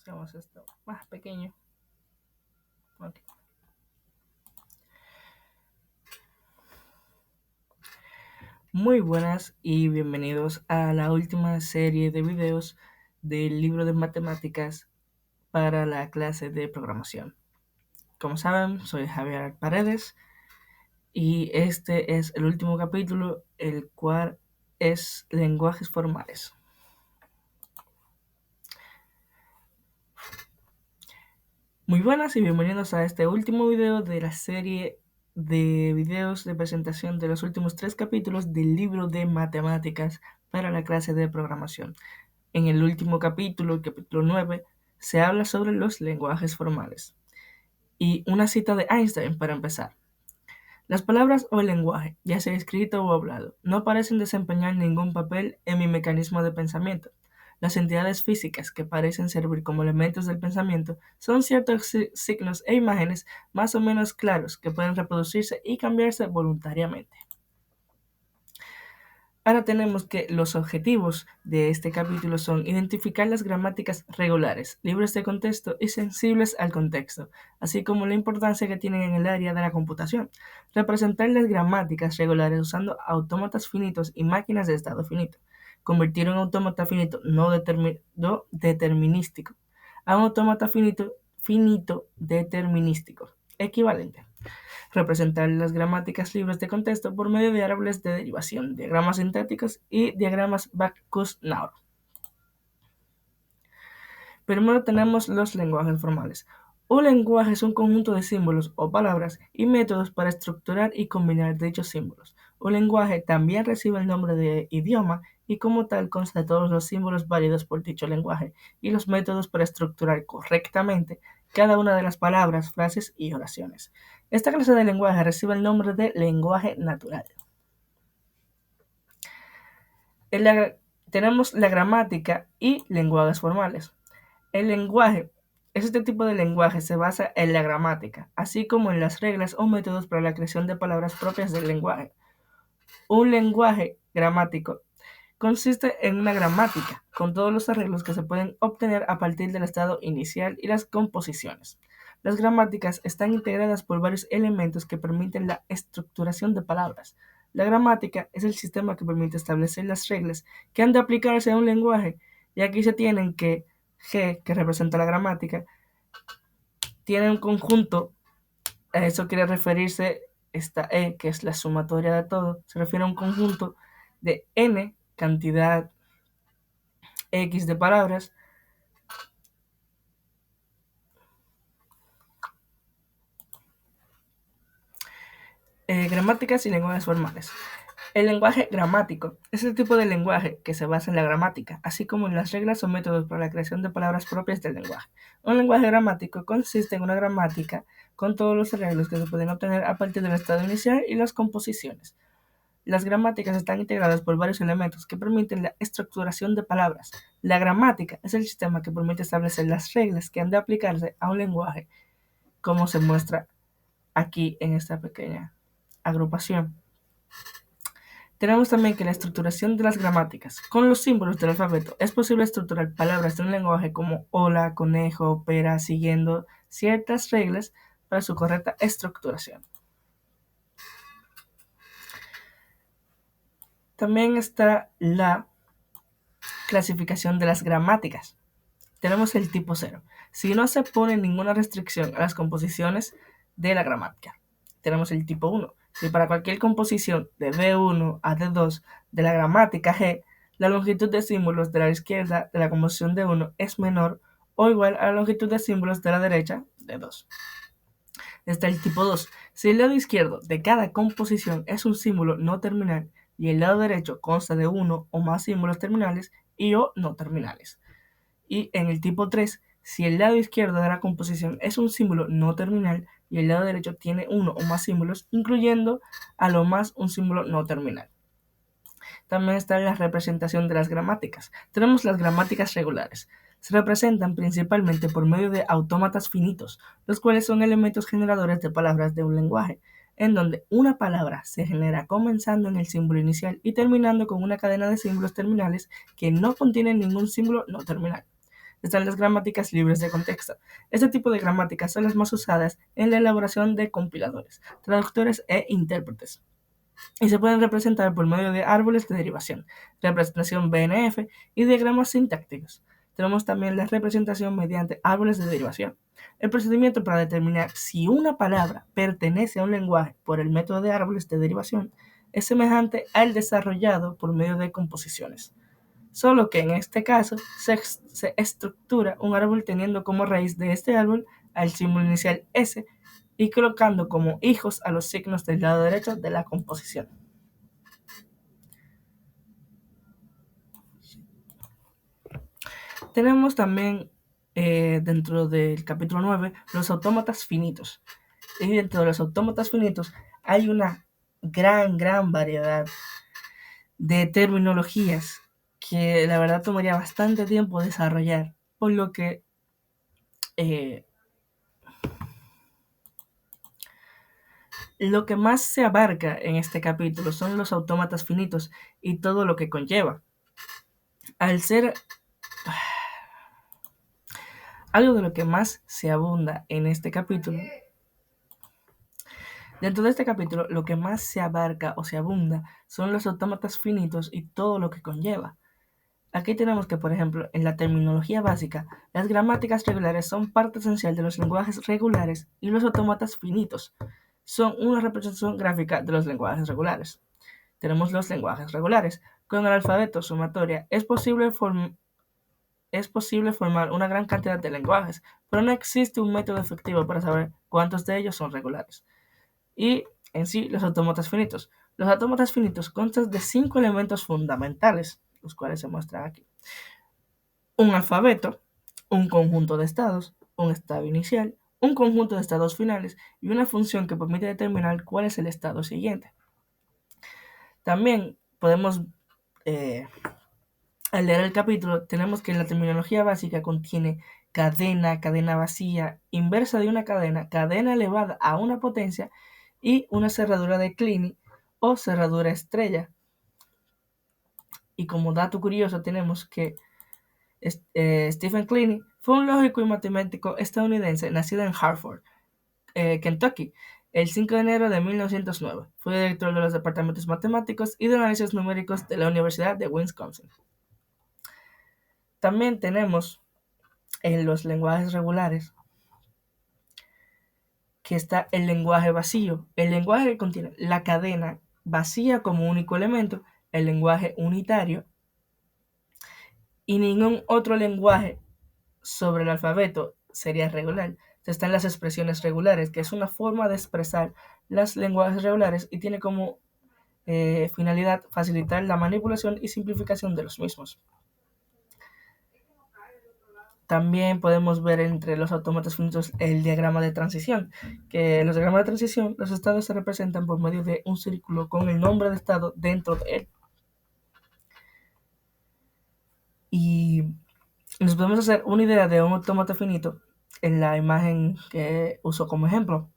Hacemos esto más pequeño. Okay. Muy buenas y bienvenidos a la última serie de videos del libro de matemáticas para la clase de programación. Como saben, soy Javier Paredes y este es el último capítulo, el cual es lenguajes formales. Muy buenas y bienvenidos a este último video de la serie de videos de presentación de los últimos 3 capítulos del libro de matemáticas para la clase de programación. En el último capítulo, el capítulo 9, se habla sobre los lenguajes formales. Y una cita de Einstein para empezar. Las palabras o el lenguaje, ya sea escrito o hablado, no parecen desempeñar ningún papel en mi mecanismo de pensamiento. Las entidades físicas que parecen servir como elementos del pensamiento son ciertos signos e imágenes más o menos claros que pueden reproducirse y cambiarse voluntariamente. Ahora tenemos que los objetivos de este capítulo son identificar las gramáticas regulares, libres de contexto y sensibles al contexto, así como la importancia que tienen en el área de la computación. Representar las gramáticas regulares usando autómatas finitos y máquinas de estado finito. Convertir un autómata finito no determinístico a un autómata finito determinístico, equivalente. Representar las gramáticas libres de contexto por medio de árboles de derivación, diagramas sintácticos y diagramas Backus-Naur. Primero tenemos los lenguajes formales. Un lenguaje es un conjunto de símbolos o palabras y métodos para estructurar y combinar dichos símbolos. Un lenguaje también recibe el nombre de idioma y como tal consta de todos los símbolos válidos por dicho lenguaje y los métodos para estructurar correctamente cada una de las palabras, frases y oraciones. Esta clase de lenguaje recibe el nombre de lenguaje natural. Tenemos la gramática y lenguajes formales. El lenguaje este tipo de lenguaje se basa en la gramática, así como en las reglas o métodos para la creación de palabras propias del lenguaje. Un lenguaje gramático consiste en una gramática, con todos los arreglos que se pueden obtener a partir del estado inicial y las composiciones. Las gramáticas están integradas por varios elementos que permiten la estructuración de palabras. La gramática es el sistema que permite establecer las reglas que han de aplicarse a un lenguaje, y aquí se tienen que G, que representa la gramática, tiene un conjunto, a eso quiere referirse esta E, que es la sumatoria de todo, se refiere a un conjunto de N cantidad X de palabras gramáticas y lenguajes formales. El lenguaje gramático es el tipo de lenguaje que se basa en la gramática, así como en las reglas o métodos para la creación de palabras propias del lenguaje. Un lenguaje gramático consiste en una gramática con todos los arreglos que se pueden obtener a partir del estado inicial y las composiciones. Las gramáticas están integradas por varios elementos que permiten la estructuración de palabras. La gramática es el sistema que permite establecer las reglas que han de aplicarse a un lenguaje, como se muestra aquí en esta pequeña agrupación. Tenemos también que la estructuración de las gramáticas. Con los símbolos del alfabeto es posible estructurar palabras de un lenguaje como hola, conejo, pera, siguiendo ciertas reglas para su correcta estructuración. También está la clasificación de las gramáticas. Tenemos el tipo 0. Si no se pone ninguna restricción a las composiciones de la gramática. Tenemos el tipo 1. Si para cualquier composición de D1 a D2 de la gramática G, la longitud de símbolos de la izquierda de la composición D1 es menor o igual a la longitud de símbolos de la derecha de 2. Está el tipo 2. Si el lado izquierdo de cada composición es un símbolo no terminal y el lado derecho consta de uno o más símbolos terminales y o no terminales. Y en el tipo 3, si el lado izquierdo de la composición es un símbolo no terminal y el lado derecho tiene uno o más símbolos, incluyendo a lo más un símbolo no terminal. También está la representación de las gramáticas. Tenemos las gramáticas regulares. Se representan principalmente por medio de autómatas finitos, los cuales son elementos generadores de palabras de un lenguaje, en donde una palabra se genera comenzando en el símbolo inicial y terminando con una cadena de símbolos terminales que no contienen ningún símbolo no terminal. están las gramáticas libres de contexto. Este tipo de gramáticas son las más usadas en la elaboración de compiladores, traductores e intérpretes, y se pueden representar por medio de árboles de derivación, representación BNF y diagramas sintácticos. Tenemos también la representación mediante árboles de derivación. El procedimiento para determinar si una palabra pertenece a un lenguaje por el método de árboles de derivación es semejante al desarrollado por medio de composiciones, solo que en este caso se estructura un árbol teniendo como raíz de este árbol al símbolo inicial S y colocando como hijos a los signos del lado derecho de la composición. Tenemos también dentro del capítulo 9 los autómatas finitos. Y dentro de los autómatas finitos hay una gran variedad de terminologías que la verdad tomaría bastante tiempo desarrollar, por lo que lo que más se abarca en este capítulo son los autómatas finitos y todo lo que conlleva. Al ser algo de lo que más se abunda en este capítulo, dentro de este capítulo, lo que más se abarca o se abunda son los autómatas finitos y todo lo que conlleva. Aquí tenemos que, por ejemplo, en la terminología básica, las gramáticas regulares son parte esencial de los lenguajes regulares y los autómatas finitos son una representación gráfica de los lenguajes regulares. Tenemos los lenguajes regulares. Con el alfabeto sumatoria es posible formar una gran cantidad de lenguajes, pero no existe un método efectivo para saber cuántos de ellos son regulares. Y en sí, los autómatas finitos. Los autómatas finitos constan de 5 elementos fundamentales, los cuales se muestran aquí: un alfabeto, un conjunto de estados, un estado inicial, un conjunto de estados finales y una función que permite determinar cuál es el estado siguiente. También podemos, al leer el capítulo, tenemos que la terminología básica contiene cadena, cadena vacía, inversa de una cadena, cadena elevada a una potencia y una cerradura de Kleene o cerradura estrella. Y como dato curioso tenemos que Stephen Kleene fue un lógico y matemático estadounidense nacido en Hartford, Kentucky, el 5 de enero de 1909. Fue director de los departamentos matemáticos y de análisis numéricos de la Universidad de Wisconsin. También tenemos en los lenguajes regulares que está el lenguaje vacío, el lenguaje que contiene la cadena vacía como único elemento, el lenguaje unitario, y ningún otro lenguaje sobre el alfabeto sería regular. Están las expresiones regulares, que es una forma de expresar los lenguajes regulares y tiene como finalidad facilitar la manipulación y simplificación de los mismos. También podemos ver entre los autómatas finitos el diagrama de transición, que los diagramas de transición, los estados se representan por medio de un círculo con el nombre de estado dentro de él. Y nos podemos hacer una idea de un autómata finito en la imagen que uso como ejemplo,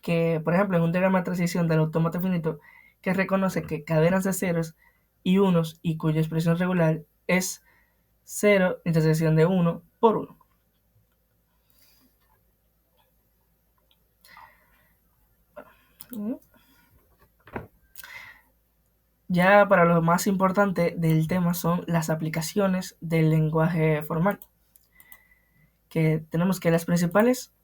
que por ejemplo en un diagrama de transición del autómata finito que reconoce que cadenas de ceros y unos y cuya expresión regular es 0 intersección de 1 por 1. Ya para lo más importante del tema son las aplicaciones del lenguaje formal, que tenemos que las principales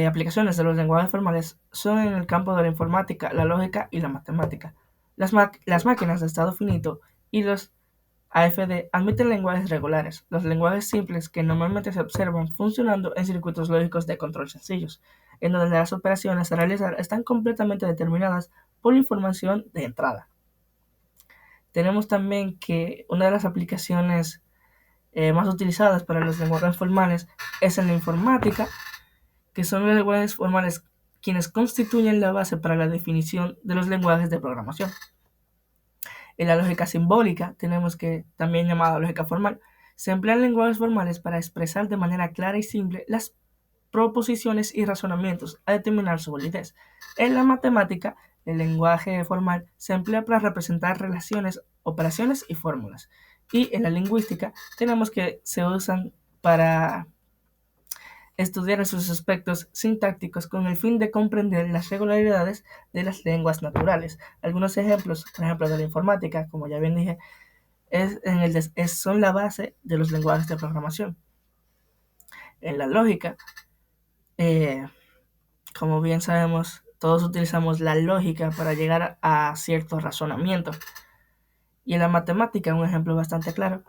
aplicaciones de los lenguajes formales son en el campo de la informática, la lógica y la matemática. Las máquinas de estado finito y los AFD admiten lenguajes regulares, los lenguajes simples que normalmente se observan funcionando en circuitos lógicos de control sencillos, en donde las operaciones a realizar están completamente determinadas por la información de entrada. Tenemos también que una de las aplicaciones más utilizadas para los lenguajes formales es en la informática, que son los lenguajes formales quienes constituyen la base para la definición de los lenguajes de programación. En la lógica simbólica, tenemos que, también llamada lógica formal, se emplean lenguajes formales para expresar de manera clara y simple las proposiciones y razonamientos a determinar su validez. En la matemática, el lenguaje formal se emplea para representar relaciones, operaciones y fórmulas. Y en la lingüística tenemos que se usan para estudiar sus aspectos sintácticos con el fin de comprender las regularidades de las lenguas naturales. Algunos ejemplos, por ejemplo, de la informática, como ya bien dije, son la base de los lenguajes de programación. En la lógica, eh, como bien sabemos, todos utilizamos la lógica para llegar a cierto razonamiento. Y en la matemática, un ejemplo bastante claro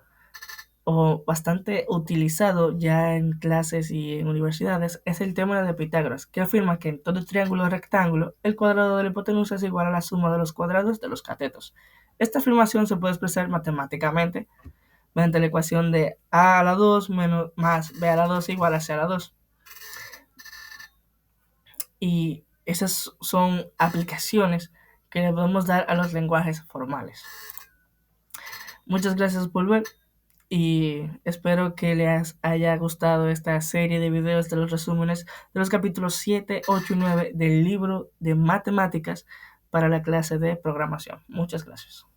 o bastante utilizado ya en clases y en universidades es el teorema de Pitágoras, que afirma que en todo triángulo rectángulo el cuadrado de la hipotenusa es igual a la suma de los cuadrados de los catetos. Esta afirmación se puede expresar matemáticamente mediante la ecuación de a a la 2 menos, más b a la 2 igual a c a la 2. Y esas son aplicaciones que le podemos dar a los lenguajes formales. Muchas gracias por ver y espero que les haya gustado esta serie de videos de los resúmenes de los capítulos 7, 8 y 9 del libro de matemáticas para la clase de programación. Muchas gracias.